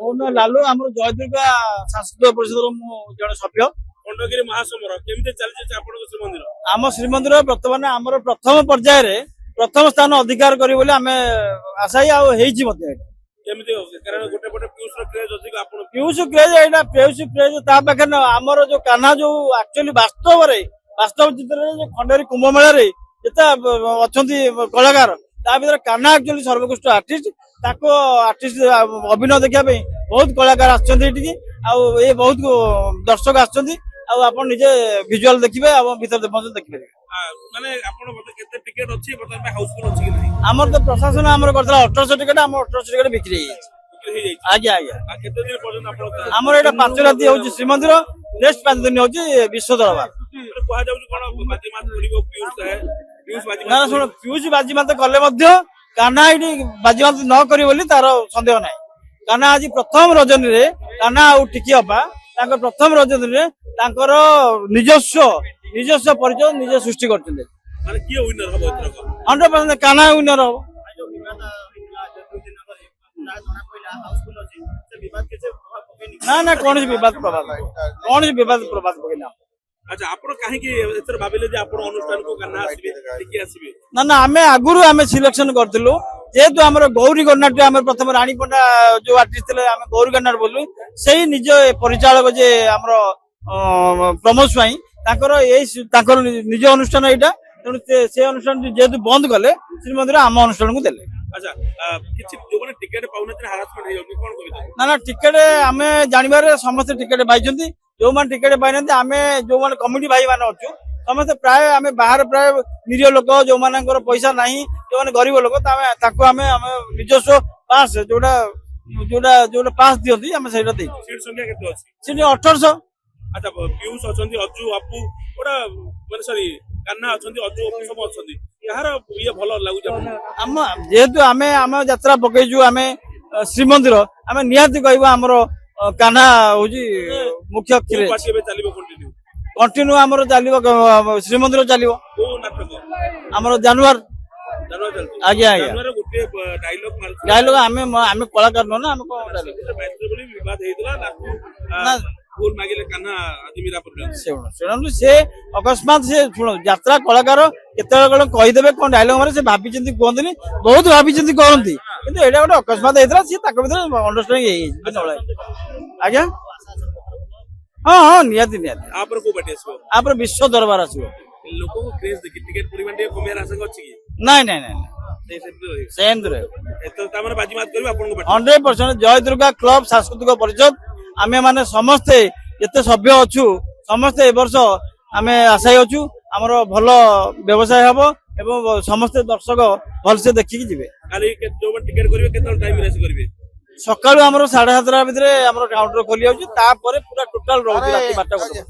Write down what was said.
ମୋ ନାଁ ଲାଲୁ ଆମର ଜୟଦୁର୍ଗା ସାଂସ୍କୃତିକ ପରିଷଦର ମୁଁ ଜଣେ ସଭ୍ୟ। ଖଣ୍ଡଗିରି ମହାସମର କେମିତି ଚାଲିଛି ଆପଣଙ୍କ ଶ୍ରୀମନ୍ଦିର? ଆମ ଶ୍ରୀମନ୍ଦିର ବର୍ତ୍ତମାନ ଆମର ପ୍ରଥମ ପର୍ଯ୍ୟାୟରେ ପ୍ରଥମ ସ୍ଥାନ ଅଧିକାର କରିବ ବୋଲି ଆମେ ଆଶାୟୀ ଆଉ ହେଇଛି ମଧ୍ୟ ଏଇଟା। କେମିତି ହଉଛି? କାରଣ ଗୋଟେ ପଟେ ପିୟୁଷର କ୍ରେଜ ଅଧିକ ଆପଣ ପିୟୁଷ କ୍ରେଜ ଏଇଟା ପିୟୁଷ କ୍ରେଜ ତା ପାଖରେ ନୁହଁ। ଆମର ଯୋଉ କାହ୍ନା ଯୋଉ ଆକ୍ଚୁଆଲି ବାସ୍ତବ ଚିତ୍ରରେ ଯୋଉ ଖଣ୍ଡଗିରି କୁମ୍ଭ ମେଳାରେ ଯେତେ ଅଛନ୍ତି କଳାକାର ତା ଭିତରେ କାହ୍ନା ଆକ୍ଚୁଆଲି ସର୍ବୋତ୍କୃଷ୍ଟ ଆର୍ଟିଷ୍ଟ। ତାକୁ ଆର୍ଟିଷ୍ଟ ଅଭିନୟ ଦେଖିବା ପାଇଁ ବହୁତ କଳାକାର ଆସିଛନ୍ତି ଏଠିକି ଆଉ ଏ ବହୁତ ଦର୍ଶକ ଆସିଛନ୍ତି ଆଉ ଆପଣ ନିଜେ ଭିଜୁଆଲ ଦେଖିବେ ଆଉ ଭିତରେ ମଧ୍ୟ ଦେଖିପାରିବେ। ମାନେ ଆପଣ ମତେ କେତେ ଟିକେଟ ଅଛି ବର୍ତ୍ତମାନ ପାଇଁ ହାଉସଫୁଲ ଅଛି କି ନାହିଁ? ଆମର ତ ପ୍ରଶାସନ ଆମର କରିଥିଲା 1800 ଟିକେଟ ଆମର 1800 ଟିକେଟ ବିକ୍ରି ହେଇଯାଇଛି। ବିକ୍ରି ହେଇଯାଇଛି? ଆଜ୍ଞା ଆଜ୍ଞା ଆଉ କେତେ ଦିନ ପର୍ଯ୍ୟନ୍ତ ଆପଣ ଆମର ଏଇଟା 5 ରାତି ହଉଛି ଶ୍ରୀମନ୍ଦିର ନେକ୍ସଟ 5 ଦିନ ହଉଛି ବିଶ୍ୱ ଦରବାର। କୁହାଯାଉଛି କଣ ବାଜିମାତ କରିବ ପିୟୁଷ ସାହେବ? ପିୟୁଷ ନା ବାଜିମାତ ଶୁଣ ପିୟୁଷ ବାଜିମାତ କଲେ ମଧ୍ୟ କାହ୍ନା ଏଇଠି ବାଜିମାତ ନ କରିବ ବୋଲି ତାର ସନ୍ଦେହ ନାହିଁ। କାହ୍ନା ଆଜି ପ୍ରଥମ ରଜନୀରେ କାହ୍ନା ଆଉ ଟିକି ଅପା ତାଙ୍କ ପ୍ରଥମ ରଜନୀରେ ତାଙ୍କର ନିଜସ୍ୱ ପରିଚୟ ନିଜେ ସୃଷ୍ଟି କରିଛନ୍ତି। ମାନେ କିଏ ୱିନର ହବ ଏଥରକ? 100% କାହ୍ନା ୱିନର ହବ। ନା କୌଣସି ବିବାଦ ପ୍ରଭାବ ପକେଇନା। ଆଚ୍ଛା ଆପଣ କାହିଁକି ଏଥର ଭାବିଲେ ଯେ ଆପଣ ଅନୁଷ୍ଠାନକୁ କାହ୍ନା ଆସିବେ ଟିକି ଆସିବେ? ନା ଆମେ ଆଗରୁ ସିଲେକ୍ସନ କରିଥିଲୁ ଯେହେତୁ ଆମର ଗୌରୀ ଗର୍ଣ୍ଣାଟ୍ୟ ଆମେ ପ୍ରଥମେ ରାଣୀ ପଣ୍ଡା ଯୋଉ ଆର୍ଟିଷ୍ଟ ଥିଲେ ଆମେ ଗୌରୀ ଗର୍ଣ୍ଣାଟ ବୋଲୁ ସେଇ ନିଜ ପରିଚାଳକ ଯେ ଆମର ପ୍ରମୋଦ ସ୍ୱାଇଁ ତାଙ୍କର ନିଜ ଅନୁଷ୍ଠାନ ଏଇଟା ତେଣୁ ସେ ଅନୁଷ୍ଠାନ ଯେହେତୁ ବନ୍ଦ କଲେ ଶ୍ରୀମନ୍ଦିର ଆମ ଅନୁଷ୍ଠାନକୁ ଦେଲେ। ଆଚ୍ଛା କିଛି ଯୋଉମାନେ ଟିକେଟ ପାଉନଥିଲେ ହାରାସମେଣ୍ଟ ହେଇଯାଉଛି କଣ କହିବେ? ନା ଟିକେଟ ଆମେ ଜାଣିବାରେ ସମସ୍ତେ ଟିକେଟ ପାଇଛନ୍ତି। ଯୋଉମାନେ ଟିକେଟ ପାଇନାହାନ୍ତି ଆମେ ଯୋଉମାନେ କମିଟି ଭାଇ ମାନେ ଅଛୁ ସମସ୍ତେ ପ୍ରାୟ ଆମେ ବାହାରେ ପ୍ରାୟ ନିରୀହ ଲୋକ ଯୋଉମାନଙ୍କର ପଇସା ନାହିଁ ଯୋଉମାନେ ଗରିବ ଲୋକ ତାକୁ ଆମେ ନିଜସ୍ୱ ପାସ୍ ଯୋଉଟା ପାସ୍ ଦିଅନ୍ତି ଆମେ ସେଇଟା ଦେଇଛୁ। ସିଟ୍ ସଂଖ୍ୟା କେତେ ଅଛି? ସେଠି 1800। ଆଚ୍ଛା ପିୟୁଷ ଅଛନ୍ତି ଅଜୁ ଅପୁ ଗୋଟା ମାନେ ସରି କାହ୍ନା ଅଛନ୍ତି ଅଜୁ ଅପୁ ସବୁ ଅଛନ୍ତି ଏହାର ଇଏ ଭଲ ଲାଗୁଛି ଯେହେତୁ ଆମେ ଆମ ଯାତ୍ରା ପକେଇଛୁ ଆମେ ଶ୍ରୀମନ୍ଦିର ଆମେ ନିହାତି କହିବା ଆମର କାହ୍ନା ହଉଛି ମୁଖ୍ୟ କଣ୍ଟିନ୍ୟୁ ଆମର ଚାଲିବ ଶ୍ରୀମନ୍ଦିର ଚାଲିବ ଆମର ଜାନୁଆର ଆଜ୍ଞା ଆଜ୍ଞା ଡାଇଲଗ ଆମେ କଳାକାର ନୁହଁ ନା ଆମେ କଣ ବିବାଦ ହେଇଥିଲା ଶୁଣନ୍ତୁ ସେ ଅକସ୍ମାତ ଶୁଣ ଯାତ୍ରା କଳାକାର କେତେବେଳେ କଣ କହିଦେବେ କଣ ଡାଇଲଗ ମାରେ ସେ ଭାବିଚିନ୍ତି କୁହନ୍ତିନି ବହୁତ ଭାବିଚିନ୍ତି କରନ୍ତି କିନ୍ତୁ ଏଇଟା ଗୋଟେ ଅକସ୍ମାତ ହେଇଥିଲା ସିଏ ତାଙ୍କ ଭିତରେ ଅଣ୍ଡରଷ୍ଟାଣ୍ଡିଂ ହେଇଯାଇଛି। ଆଜ୍ଞା ହଁ ନିହାତି ତାପରେ ବିଶ୍ୱ ଦରବାର ଆସିବ। ନାଇଁ ସେମିତି 100% ଜୟ ଦୁର୍ଗା କ୍ଲବ ସାଂସ୍କୃତିକ ପରିଷଦ ଆମେ ମାନେ ସମସ୍ତେ ଯେତେ ସଭ୍ୟ ଅଛୁ ସମସ୍ତେ ଏ ବର୍ଷ ଆମେ ଆଶାୟୀ ଅଛୁ ଆମର ଭଲ ବ୍ୟବସାୟ ହବ ଏବଂ ସମସ୍ତେ ଦର୍ଶକ ଭଲସେ ଦେଖିକି ଯିବେ। ସକାଳୁ ଆମର 7:30 ଭିତରେ ଆମର କାଉଣ୍ଟର ଖୋଲି ଯାଉଛି ତାପରେ ପୁରା ଟୋଟାଲ ରହୁଛି ରାତି 12ଟା।